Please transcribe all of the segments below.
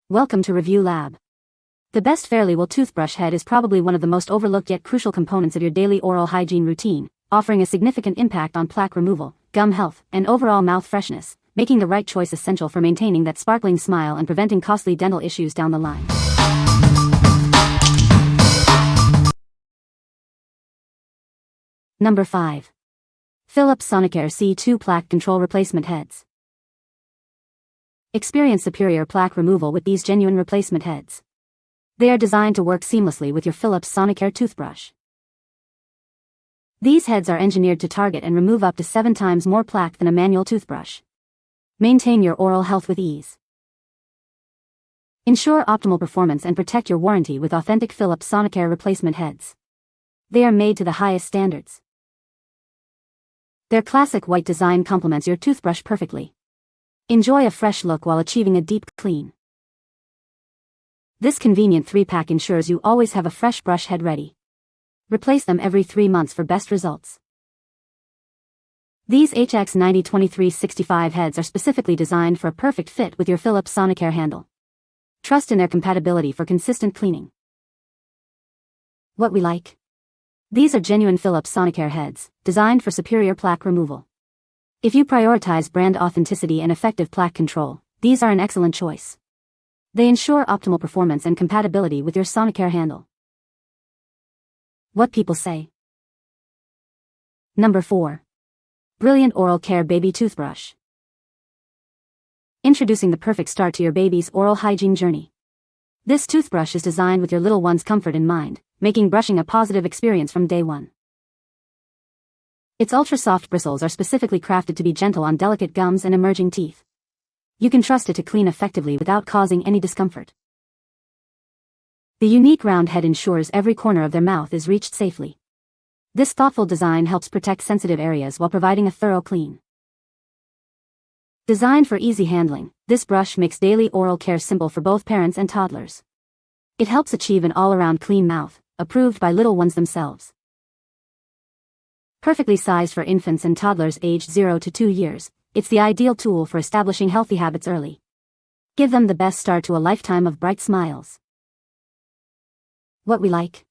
Welcome to Review Lab. The best Fairly Will Toothbrush Head is probably one of the most overlooked yet crucial components of your daily oral hygiene routine, offering a significant impact on plaque removal, gum health, and overall mouth freshness, making the right choice essential for maintaining that sparkling smile and preventing costly dental issues down the line. Number 5. Philips Sonicare C2 Plaque Control Replacement Heads. Experience superior plaque removal with these genuine replacement heads. They are designed to work seamlessly with your Philips Sonicare toothbrush. These heads are engineered to target and remove up to 7 times more plaque than a manual toothbrush. Maintain your oral health with ease. Ensure optimal performance and protect your warranty with authentic Philips Sonicare replacement heads. They are made to the highest standards. Their classic white design complements your toothbrush perfectly. Enjoy a fresh look while achieving a deep clean. This convenient 3-pack ensures you always have a fresh brush head ready. Replace them every 3 months for best results. These HX902365 heads are specifically designed for a perfect fit with your Philips Sonicare handle. Trust in their compatibility for consistent cleaning. What we like? These are genuine Philips Sonicare heads, designed for superior plaque removal. If you prioritize brand authenticity and effective plaque control, these are an excellent choice. They ensure optimal performance and compatibility with your Sonicare handle. What people say. Number 4. Brilliant Oral Care Baby Toothbrush. Introducing the perfect start to your baby's oral hygiene journey. This toothbrush is designed with your little one's comfort in mind, making brushing a positive experience from day one. Its ultra-soft bristles are specifically crafted to be gentle on delicate gums and emerging teeth. You can trust it to clean effectively without causing any discomfort. The unique round head ensures every corner of their mouth is reached safely. This thoughtful design helps protect sensitive areas while providing a thorough clean. Designed for easy handling, this brush makes daily oral care simple for both parents and toddlers. It helps achieve an all-around clean mouth, approved by little ones themselves. Perfectly sized for infants and toddlers aged 0 to 2 years, it's the ideal tool for establishing healthy habits early. Give them the best start to a lifetime of bright smiles. What we like?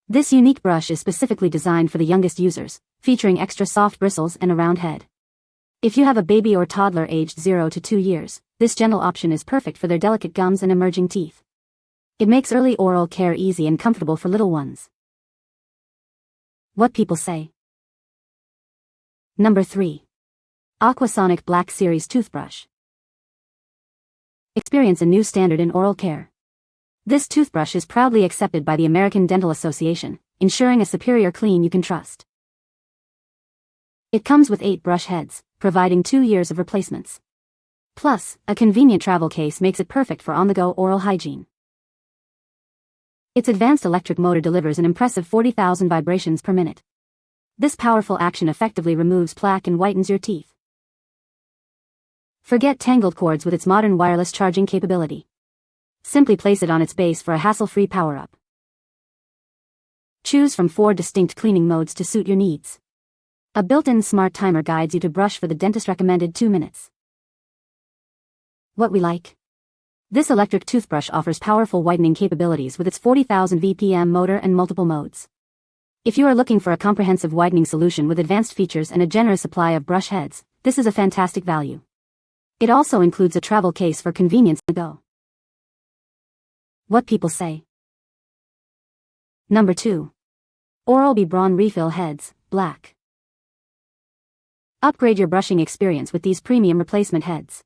This unique brush is specifically designed for the youngest users, featuring extra soft bristles and a round head. If you have a baby or toddler aged 0 to 2 years, this gentle option is perfect for their delicate gums and emerging teeth. It makes early oral care easy and comfortable for little ones. What people say. Number 3. Aquasonic Black Series Toothbrush. Experience a new standard in oral care. This toothbrush is proudly accepted by the American Dental Association, ensuring a superior clean you can trust. It comes with 8 brush heads, providing 2 years of replacements. Plus, a convenient travel case makes it perfect for on-the-go oral hygiene. Its advanced electric motor delivers an impressive 40,000 vibrations per minute. This powerful action effectively removes plaque and whitens your teeth. Forget tangled cords with its modern wireless charging capability. Simply place it on its base for a hassle-free power-up. Choose from 4 distinct cleaning modes to suit your needs. A built-in smart timer guides you to brush for the dentist-recommended 2 minutes. What we like? This electric toothbrush offers powerful whitening capabilities with its 40,000 VPM motor and multiple modes. If you are looking for a comprehensive whitening solution with advanced features and a generous supply of brush heads, this is a fantastic value. It also includes a travel case for convenience to go. What people say. Number 2. Oral-B Braun Refill Heads, Black. Upgrade your brushing experience with these premium replacement heads.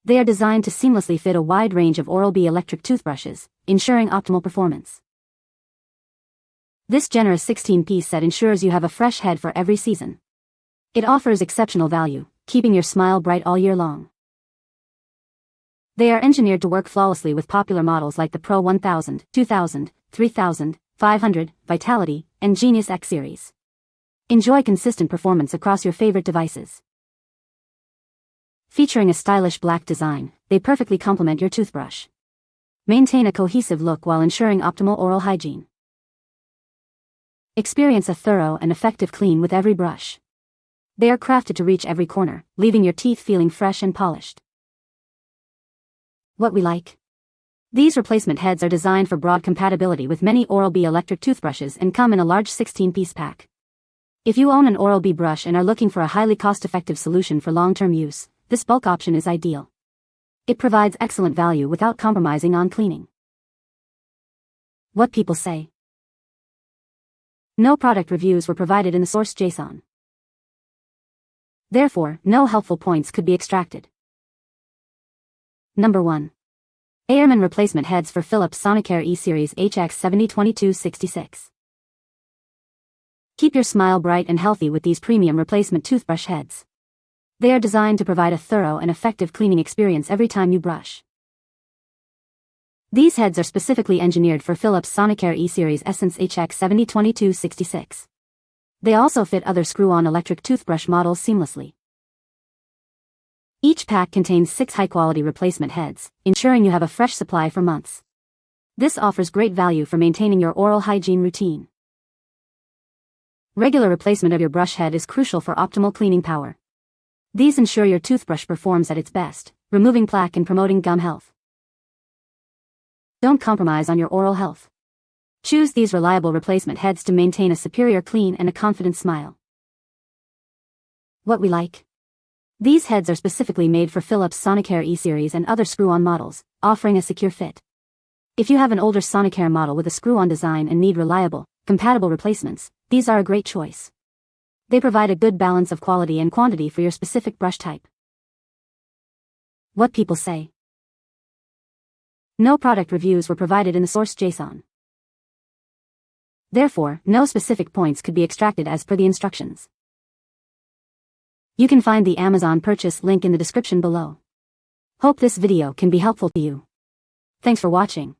They are designed to seamlessly fit a wide range of Oral-B electric toothbrushes, ensuring optimal performance. This generous 16-piece set ensures you have a fresh head for every season. It offers exceptional value, keeping your smile bright all year long. They are engineered to work flawlessly with popular models like the Pro 1000, 2000, 3000, 500, Vitality, and Genius X series. Enjoy consistent performance across your favorite devices. Featuring a stylish black design, they perfectly complement your toothbrush. Maintain a cohesive look while ensuring optimal oral hygiene. Experience a thorough and effective clean with every brush. They are crafted to reach every corner, leaving your teeth feeling fresh and polished. What we like? These replacement heads are designed for broad compatibility with many Oral-B electric toothbrushes and come in a large 16-piece pack. If you own an Oral-B brush and are looking for a highly cost-effective solution for long-term use, this bulk option is ideal. It provides excellent value without compromising on cleaning. What people say. No product reviews were provided in the source JSON. Therefore, no helpful points could be extracted. Number 1. Aoremon replacement heads for Philips Sonicare E-Series HX702266. Keep your smile bright and healthy with these premium replacement toothbrush heads. They are designed to provide a thorough and effective cleaning experience every time you brush. These heads are specifically engineered for Philips Sonicare E-Series Essence HX702266. They also fit other screw-on electric toothbrush models seamlessly. Each pack contains 6 high-quality replacement heads, ensuring you have a fresh supply for months. This offers great value for maintaining your oral hygiene routine. Regular replacement of your brush head is crucial for optimal cleaning power. These ensure your toothbrush performs at its best, removing plaque and promoting gum health. Don't compromise on your oral health. Choose these reliable replacement heads to maintain a superior clean and a confident smile. What we like. These heads are specifically made for Philips Sonicare E-Series and other screw-on models, offering a secure fit. If you have an older Sonicare model with a screw-on design and need reliable, compatible replacements, these are a great choice. They provide a good balance of quality and quantity for your specific brush type. What people say. No product reviews were provided in the source JSON. Therefore, no specific points could be extracted as per the instructions. You can find the Amazon purchase link in the description below. Hope this video can be helpful to you. Thanks for watching.